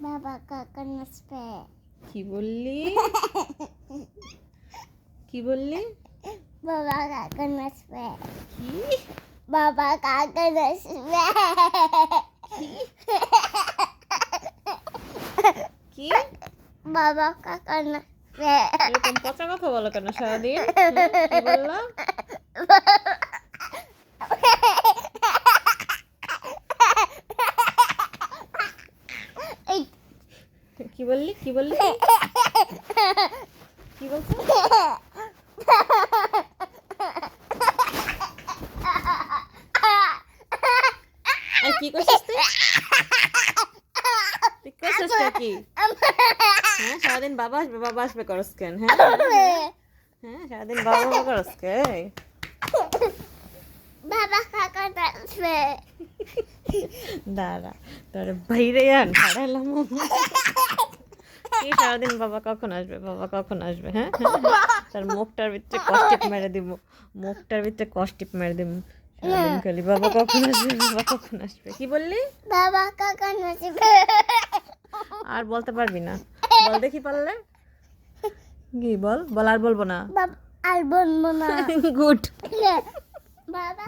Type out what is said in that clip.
বাবা কাকা নাচবে। কি বললি? কি বললি? বাবা কাকা নাচবে। কি? বাবা কাকা নাচবে। কি? বাবা কাকা নাচবে। এরকম পচা কথা বলো কেন সারাদিন? কি বললাম? কি বললি? কি বললি? কি বলছো? আর কি করছিস তুই? তুই করছিসটা কি? হ্যাঁ, সারাদিন বাবা আসবে করস কেন? হ্যাঁ, হ্যাঁ, সারাদিন বাবা করস কে? বাবা কাকা নাচবে। দাঁড়া, তোর বাইরে আন হারালাম। কি সারাদিন বাবা কখন আসবে? বাবা কখন আসবে? হ্যাঁ, তার মুখটার ভিতরে কষ্টিপ মেরে দিব। মুখটার ভিতরে কষ্টিপ মেরে দিব। সারাদিন খালি বাবা কখন আসবে? বাবা কখন আসবে? কি বললি? বাবা কাকা নাচবে। আর বলতে পারবি না? বল দেখি পারলে। কি বল? বল আর বলবো না। আর বলবো না। গুড। বাবা